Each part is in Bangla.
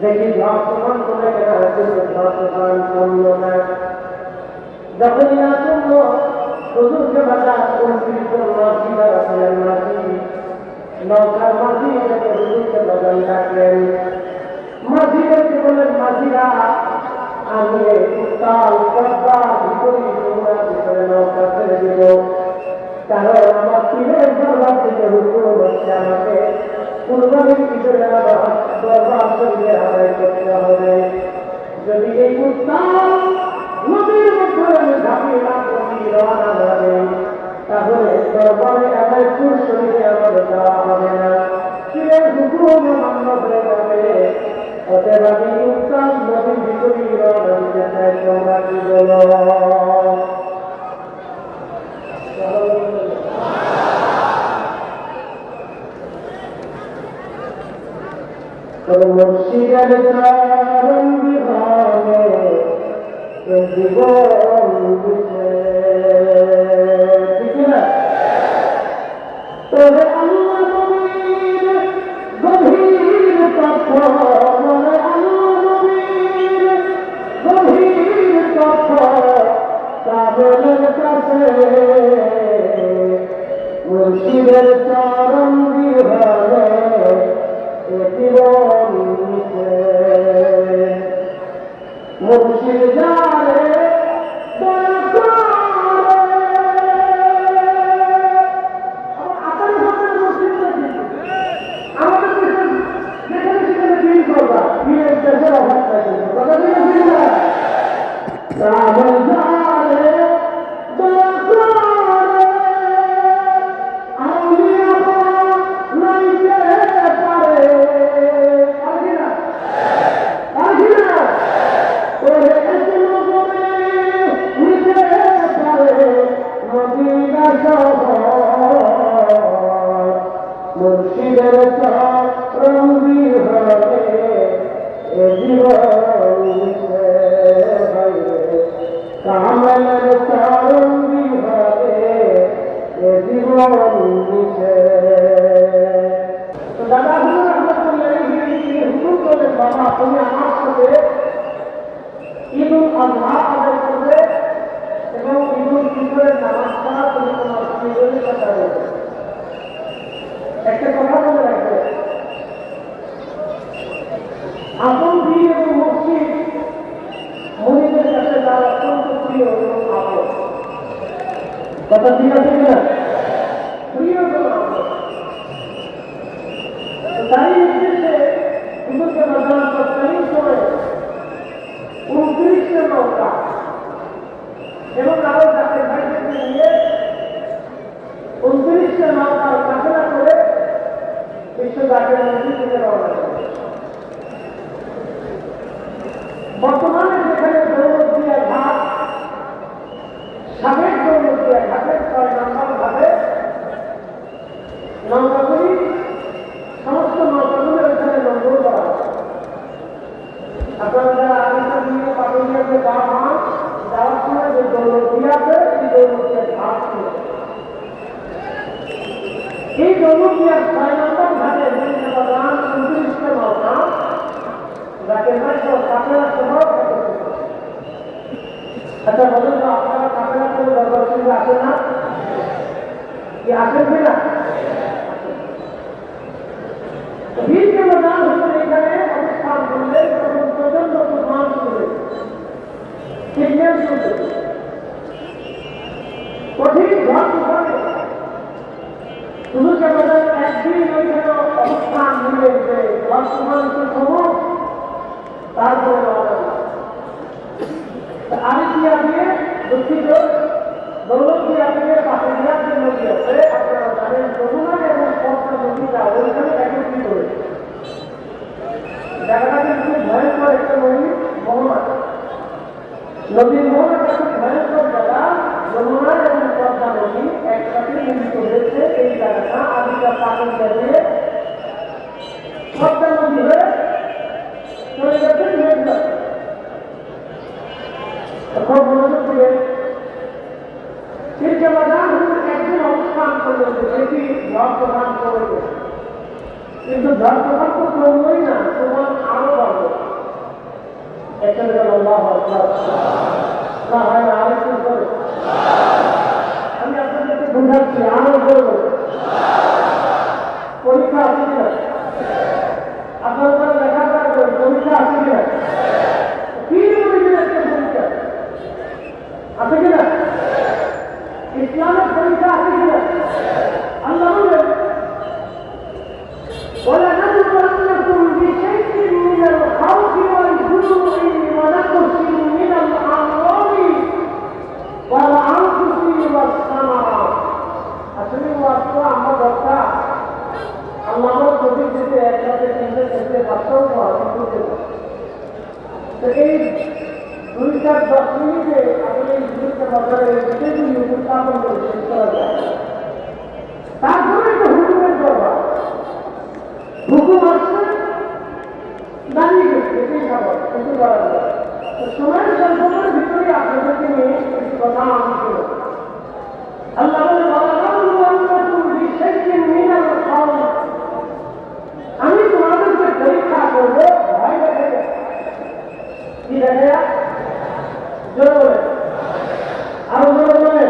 দেখি ধর্ষণ করে কেনা কিন্তু ধর্ষণ করল না। যখনই না শুনলো হুজুরকে বাজার উনত্রিশ জন মাঝি দ্বারা ছিলেন মাঝি, নৌকার মাঝি থেকে হুজুরকে বাজান ডাকলেন। মাঝিদেরকে বললেন, মাঝিরা আমি এই উত্তাল পদ্মার ভিতরে যমুনার ভিতরে নৌকা ছেড়ে দিব, কারণ আমার পীরের দরবার থেকে হুকুম হচ্ছে আমাকে কুরবানির ভিতরে দরবার শরীরে আদায় করতে হবে। যদি এই উত্তাল নদীর মধ্যে আমি ঝাঁপিয়ে না করি রওনা হবে, তাহলে দরবারে আদায় কুর শরীরে আমার দেওয়া হবে না, পীরের হুকুম মান্য হয়ে যাবে। অতএব আমি উত্তাল নদীর ভিতরে রওনা দিতে চাই, তোমরা কি বলো? মুর্শিদের চরণ বিভাগে জীবন দিছে, ঠিক না? তবে আল্লাহ নবীর গভীর তথ্য, তবে আল্লাহ নবীর গভীর তথ্য কাবেলের কাছে মুর্শিদের চরণ বিভাগে জীবন দিছে। মুর্শিদ যারে মুর্শিদের চরণ বিভাগে জীবন দিছে, কামেলের চরণ বিভাগে জীবন দিছে। দাদা হুকুম করলেন, বাবা তুমি আমার সাথে ঈদুল আজহা আদায় করবে এবং ঈদুল ফিতরের নামাজটা তুমি তোমার স্ত্রীর সাথে আদায় করবে। একটা কথা বলে রাখবে, আপন পীর এবং মুর্শিদ মুরিদের কাছে তার অত্যন্ত প্রিয় এবং আপন। কথা ঠিক আছে কিনা? প্রিয় এবং আপন। তাই নির্দেশে হুজুরকে বাজার তৎকালীন সময়ে 29টা নৌকা এবং আরো জাতের ভাইদেরকে নিয়ে 29টা নৌকার কাফেলা করে বিশ্ব জাতীয় মন্দির থেকে রওনা করে। বর্তমানে যেখানে দৌলতদিয়া ঘাট, সাবেক দৌলতদিয়া ঘাটের 6 নম্বর ঘাটে নৌকাগুলি, সমস্ত নৌকাগুলো এখানে নোঙ্গর করা হয়। আপনারা যারা আগে নিয়ে পাটুরিয়াতে যাওয়া হয়, যাওয়ার সময় যে দৌলতদিয়াতে এই দৌলতদিয়া ঘাট ছিল, এই দৌলতদিয়ার 6 নম্বর ঘাটে 29টা নৌকা যাকে কাফেলা সহ। আচ্ছা বলুন তো, আপনারা কাফেলা করে দরবার শরীফে আসেন না? কি আসেন কিনা? বীরকে বাজার হুজুর এখানে অবস্থান করলেন, তখন প্রচন্ড তুফান শুরু, সিগন্যাল শুরু, কঠিন ঝড় তুফানে হুজুরকে বাজার একদিন ওইখানে অবস্থান নিয়ে যে ঝড় তুফান খবর, তারপরে আরিফিয়া দিয়ে দুঃখিত দৌলতদিয়া দিয়ে পাটুরিয়ার যে নদী আছে, আপনারা জানেন যমুনা এবং পদ্মা নদীটা ওইখানে একত্রিত হয়েছে। জায়গাটাকে খুব ভয়ঙ্কর একটা নদী, মোহনা নদীর মোহনাটা খুব ভয়ঙ্কর জায়গা। যমুনা এবং পদ্মা নদী একসাথে মিলিত হয়েছে এই জায়গাটা। আদিটা পাটুরিয়া দিয়ে পদ্মা নদী হয়ে চলে গেছে মেঘনা। খুব মনোযোগ দিয়ে পীরকে বাজার একদিন অবস্থান করলেন যে সেটি ঝড় প্রধান করবে, কিন্তু ঝড় প্রধান তো কমলই না, তোমার আরো বাড়বে। না হয় না আরেকটু করে আমি আপনাদেরকে বুঝাচ্ছি আমার জন্য পরীক্ষা আছে কিনা আপনারা তারা লেখাপড়া করেন পরীক্ষা আছে কিনা কি পরীক্ষা আছে কিনা ইসলামের পরীক্ষা আছে কিনা আল্লাহ বলেন ولنبلونكم بشيء من الخوف والجوع ونقص من الأموال والأنفس والثمرات আসলে ওয়াক্ত আমার দরকার আল্লাহ যদি যেতে একসাথে চিন্তা করতে পারতাম তো এই 2-10 মিনিটে আপনি এই 2 বছরের বিষয়গুলি উপস্থাপন করে শেষ করা যায় তারপরে তো হুকুমের দরকার হুকুম আসছে দাঁড়িয়ে গেছে এটাই খাবার কিছু করার যায় সময়ের সংকটের ভিতরে আপনাদেরকে নিয়ে কিছু কথা আমি ছিল আল্লাহ আমি তোমাদেরকে পরীক্ষা করবো ভয় দেখে কি দেখে জোরে বলে আরো জোরে বলে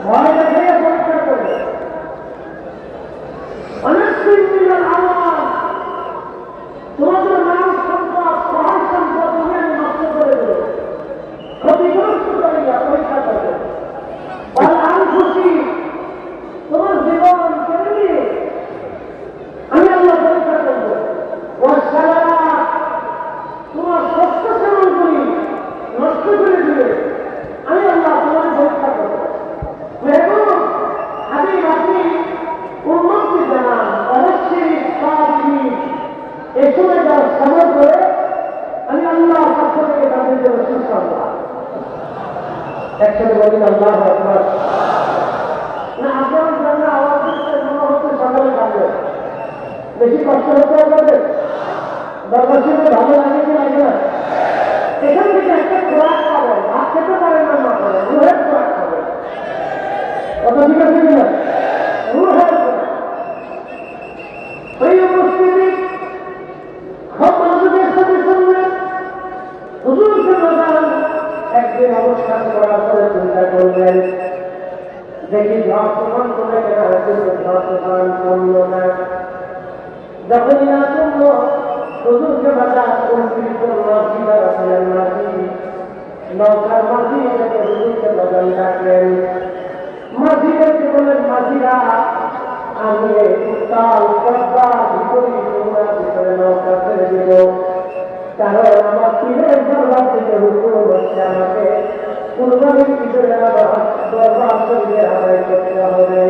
ভয় দেখে পরীক্ষা করবো অনেক আমার তোমাদের নাম সম্পদ সহায় সম্পদ তুমি আমি নষ্ট করে দেবো ক্ষতিগ্রস্ত করিয়া পরীক্ষা করবে আমি খুশি তোমার জীবন কেড়ে নিয়ে আমি আল্লাহ পরীক্ষা করবো তোমার সত্য সেবন করি নষ্ট করে দিলে আমি আল্লাহ তোমার পরীক্ষা করবো এখন আমি আপনি উন্নতি জানান অবশ্যই এই সময় যারা সবর করে আমি আল্লাহ পক্ষ থেকে তাদের জন্য সুসংবাদ একসাথে বলি আল্লাহ আকবার না আপনার জন্য আওয়াজ দিচ্ছে মনে হচ্ছে সকালে থাকবে বেশি কষ্ট হতে হবে দরকার সঙ্গে ভালো লাগে কি লাগে না এখান থেকে একটা খোরাক পাবেন ভাত খেতে পারেন না পাবেন রুহের খোরাক পাবেন কথা ঠিক আছে কিনা রুহের খোরাক এই উপস্থিতি খুব মনোযোগের সাথে শুনবেন হুজুরকে বাজান একদিন অনুষ্ঠান করার পরে চিন্তা করবেন দেখি ঝড় তুফান করে কেন কিন্তু ঝড় তুফান কমল না যখনই না কমল হুজুরকে বাজান উনত্রিশ মাঝি দ্বারা ছিলেন মাঝি নৌকার মাঝি এটাকে হুজুরকে বাজান ডাকলেন মাঝিদেরকে বলেন মাঝিরা আমি এই উত্তাল পদ্মা ভিতরে নৌকা ছেড়ে দিব কারণ আমার পীরের দরবার থেকে হুকুম হচ্ছে আমাকে কুরবানির ভিতরে দরবার শরীরে আদায় করতে হবে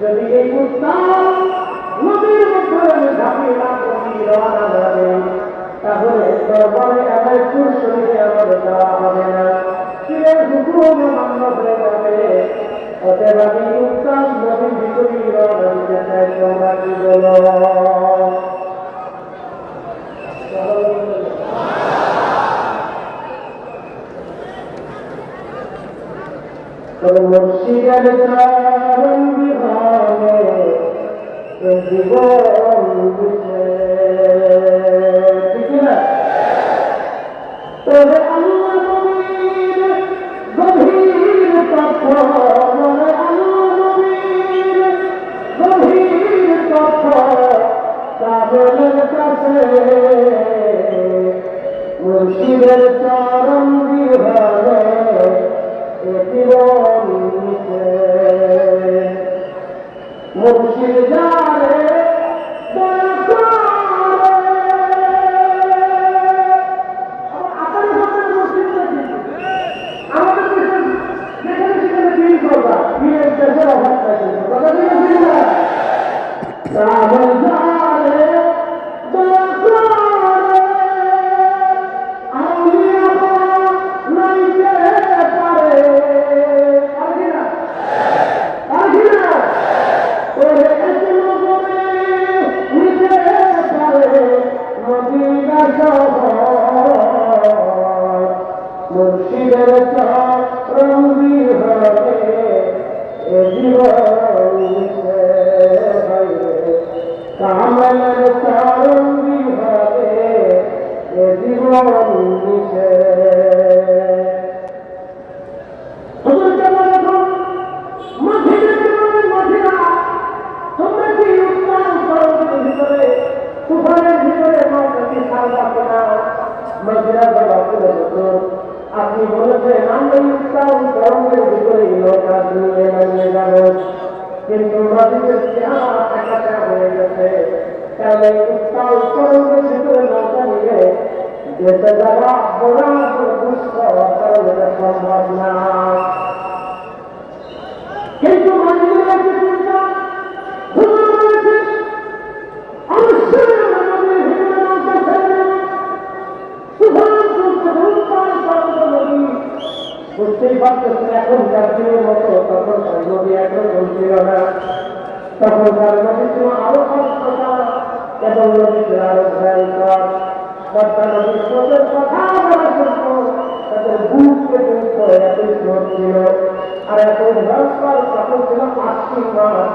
যদি এই উত্তাল নদীর মধ্যে আমি ঝাঁপিয়ে না করি রওনা যাবে তাহলে দরবারে আদায়পুর শরীরে আমাদের দেওয়া হবে না পীরের হুকুম মান্য হয়ে যাবে অতএব আমি উত্তাল নদীর ভিতরে রওনা দিতে চাই তোমরা কি বলো মুর্শিদের চরণ বিভাগে জীবন দিছে ঠিক না তবে আল্লাহ নবীর গভীর তথ্য আল্লাহ নবীর গভীর তথ্য কাবলের কাছে মুর্শিদের চরণ বিভাগে মুর্শিদ যারে মুর্শিদের চরণ বিভাগে কামলের চরণ বিভাগে জীবন দিছে না মসজিদে জবাব করে হুজুর আপনি বলেছেন আমরা ইসলাম ধর্মের ভিতরে নৌকা নিয়ে নামিয়ে যাব কিন্তু নদীদের একা হয়ে গেছে কারণ ইসলাম ধর্মের ভিতরে নৌকা নিয়ে যেতে যাওয়া বড় দুষ্কর এটা সম্ভব না কিন্তু বুঝতেই পারতেছেন এখনকার দিনের মতো তখনকার নদী একরকম ছিল না তখনকার নদী ছিল আরো কষ্টতা এবং নদীতে আরো ভয়ঙ্কর পদ্মা নদীর স্রোতের কথা বলার জন্য তাদের বুক কেটে এতই স্রোত ছিল আর এত ভয়ঙ্কর তখন ছিল আশ্বিন মাস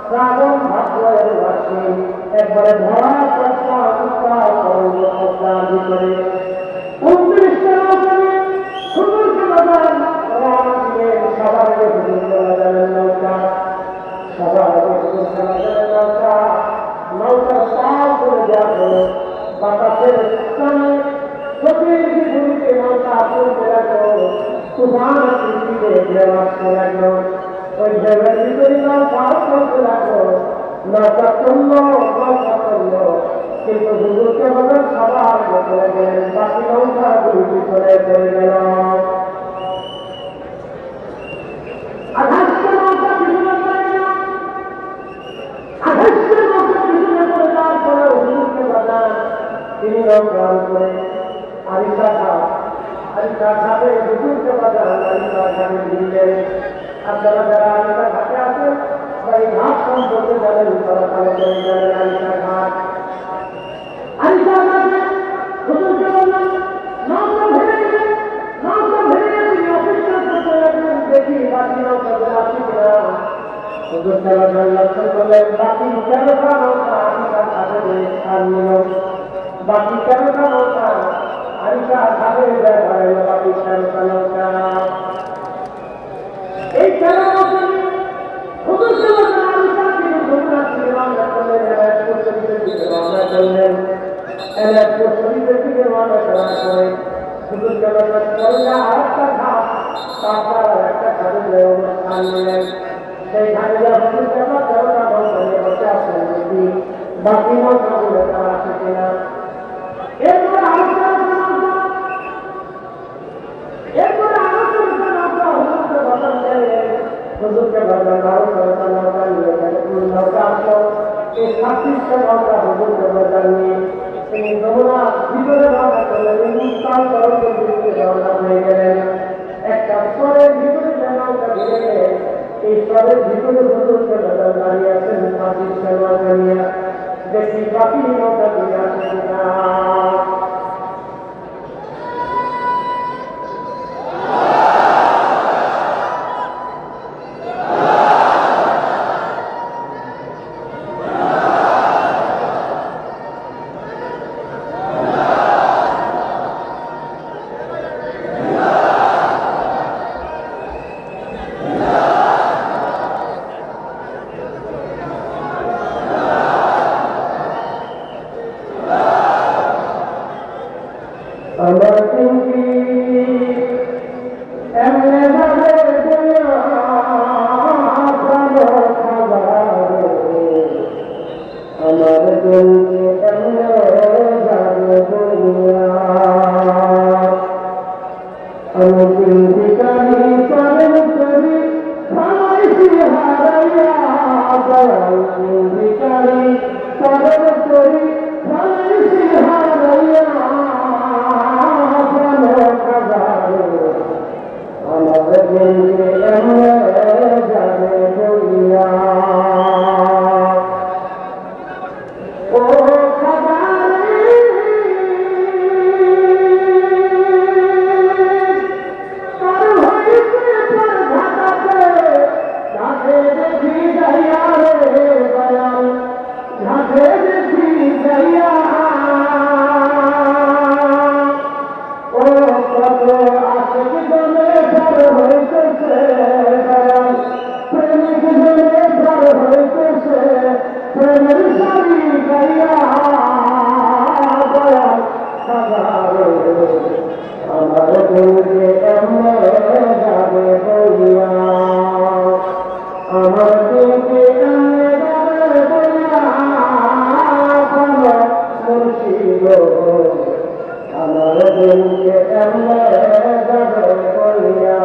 শ্রাবণ ভাদ্র এবং আশ্বিন একবারে ধরা পদ্মা উত্তাল তরঙ্গ পদ্মার ভিতরে 29টা সুন্দরকে বাজার সবার আগে সুন্দর বাজারের নৌকা সবার আগে সুন্দর বাজারের নৌকা নৌকা সাল করে দেওয়া হলো বাতাসের স্থানে চোখের বিপরীতে নৌকা চলতে লাগলো তুফান পৃথিবীতে ঢেউ আসতে লাগলো ওই ঢেউয়ের ভিতরে নৌকা চলতে লাগলো নৌকা চললো কিন্তু হুজুরকে বাজার সবার আগে চলে গেলেন বাকি নৌকা গুলি পিছনে চলে গেল তিনি নৌকার উপরে আরিসা ঘাটে হুজুরকে বাজার আরিসা ঘাটে দিলেন আপনারা যারা আরিসা ঘাটে আছেন বা এই ঘাট সম্পর্কে জানেন তারা ভালো করে জানেন আরিসা ঘাট হুজুরকে বললেন নৌকা ভেঙে গেছে তিনি অপেক্ষা করতে লাগলেন দেখি বাকি নৌকাগুলো আছে কিনা হুজুর সাল্লাল্লাহু আলাইহি ওয়াসাল্লাম বললেন বাকি 13টা নৌকা আরিসা ঘাটে স্থান নিল বাকি 13টা নৌকা আরিসা ঘাটে ব্যবহার হলো বাকি 13টা নৌকা এই 13 নৌকা হুজুর সাল্লাল্লাহু আলাইহি ওয়াসাল্লাম তিনি রওনা করলেন এলাকার শরীফের দিকে রওনা করলেন এলাকার শরীফের দিকে রওনা করার পরে হুজুর সাল্লাল্লাহু আরেকটা ঘাট তারপর একটা ঘাটে অবস্থান নিলেন সেই ঘাটে হুজুর সাল্লাল্লাহু নৌকা নিয়ে বসে আছেন দেখি বাকি নৌকাগুলো তারা আছে কিনা এরপরে আরেকটা নৌকা হুজুরকে বসান দিলেন হুজুরকে বললেন নৌকা নিয়ে নৌকা আসলো এই 26টা নৌকা হুজুরকে বসান নিয়ে তিনি যমুনা ভিতরে রওনা করলেন উত্তাল তরঙ্গের দিকে রওনা হয়ে গেলেন একটা স্তরের ভিতরে নৌকা ভিড়ে গেলেন এই স্তরের ভিতরে হুজুরকে বসান দাঁড়িয়ে আছেন 26টা নৌকা নিয়ে দেখি বাকি নৌকা দিয়ে আসে কিনা আমার তুমি এমনে ভাবে আমার তুমি এমনে যাবে আমি চিন্তিকারী পালন করি ভাইছি হারাইয়া চিন্তিকারী পালন করি ভাইছি হারাইয়া আমার দিনকে এমনে যাবে কইয়া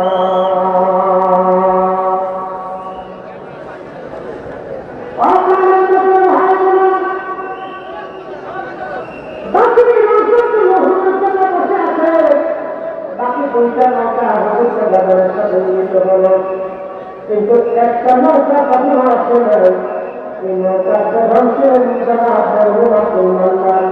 বাকি দুইটা নৌকা ভবিষ্যৎ বাজারের সাথে মিলিত হলো কিন্তু একটা নৌকা কথা আছে এই নৌকাতে ধ্বংসের যারা মরহুমাতুল মান্নান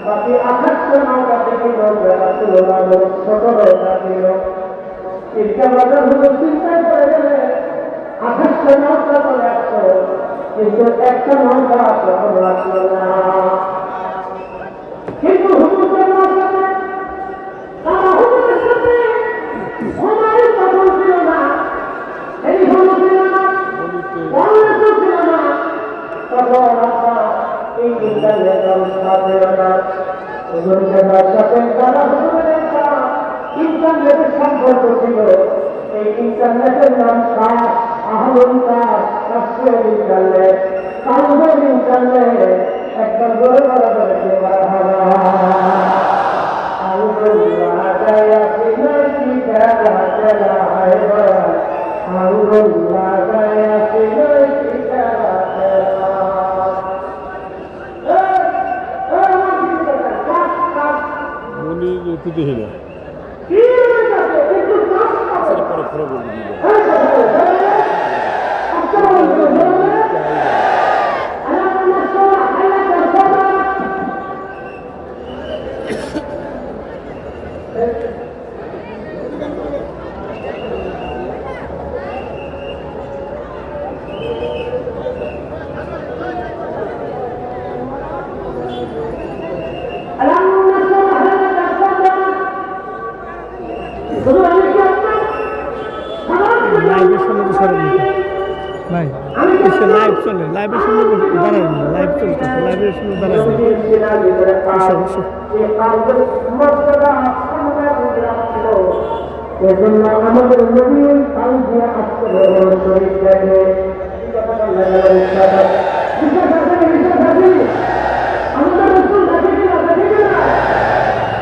বাকি 28টা নৌকা থেকে নৌকা তুলনামূলক ছোট নৌকা ছিল একটা বাজার হলো চিন্তায় পড়ে গেলে 28টা নৌকা চলে আসতো কিন্তু একটা নৌকা তখন আসলো না কিন্তু হুজুরের নৌকাতে তারা হুজুরের সাথে ঘুমাই তখন ছিল না এই হলো ছিল না অন্য ছিল না তখন আপনার এই ইন্টারনেট ব্যবস্থা ছিল না হুজুরের সাথে তারা হুজুরের একটা ইন্টারনেটের সম্পর্ক ছিল এই ইন্টারনেটের নাম আহলুল কাশের ইন্টারনেট কালবের ইন্টারনেট একবার জোরে বলা যাবে কে আল্লাহ গায়া সিনাই গায়া তেলা হায় আল্লাহ গায়া সিনাই গায়া তেলা মনি তুই হিলা পরে পরে বলে দিল লাইভের সামনে তো সরে নাই লাইভ চলে লাইভের সামনে দাঁড়ায় না লাইভ চলতেছে লাইভের সামনে দাঁড়ায় এজন্য আমাদের নবী কালকে আসতে শরীর দেখে আমাদের রসুল দেখে কিনা দেখে কিনা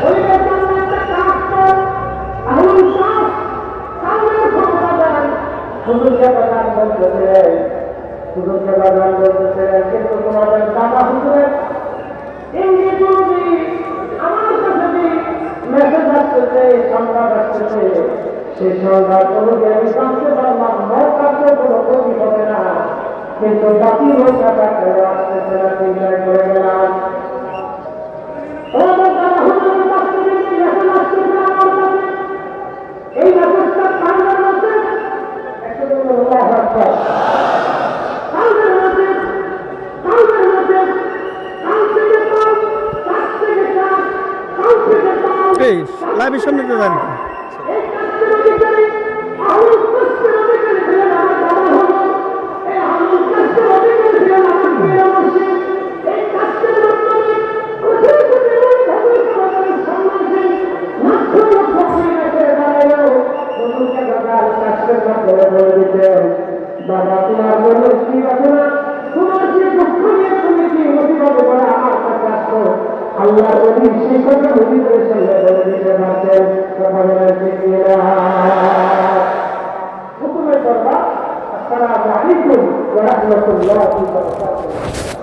ওই একটা কাজ আহলুল কাশ কালবের ক্ষমতা দেন হুজুরকে বাজার বলতেছিলেন হুজুরকে বাজার বলতেছিলেন কিন্তু তোমাদের দাদা হুজুরের ইঙ্গিত অনুযায়ী আমার কাছে যে মেসেজ আসতেছে সংবাদ আসতেছে সেই সংবাদ অনুযায়ী আমি জানতে পারলাম নৌকাতে কোনো ক্ষতি হবে না কিন্তু বাকি নৌকাটা কেন আসতেছে না চিন্তা করে গেলাম এই মেসেজটা কালবের মধ্যে লাইভের সামনে তো জানি বাবা তোমার জন্য কি আছে না তোমার যে দুঃখ নিয়ে তুমি কি মুসিবতে পড়ে আমার কাছে আসো আল্লাহ নবী সেই কথা হুজুরের সামনে বলে দিতে পারতেন কথা বলে ঠিক না হুকুমের দরবার আসসালামু আলাইকুম ওয়া রাহমাতুল্লাহি ওয়া বারাকাতুহু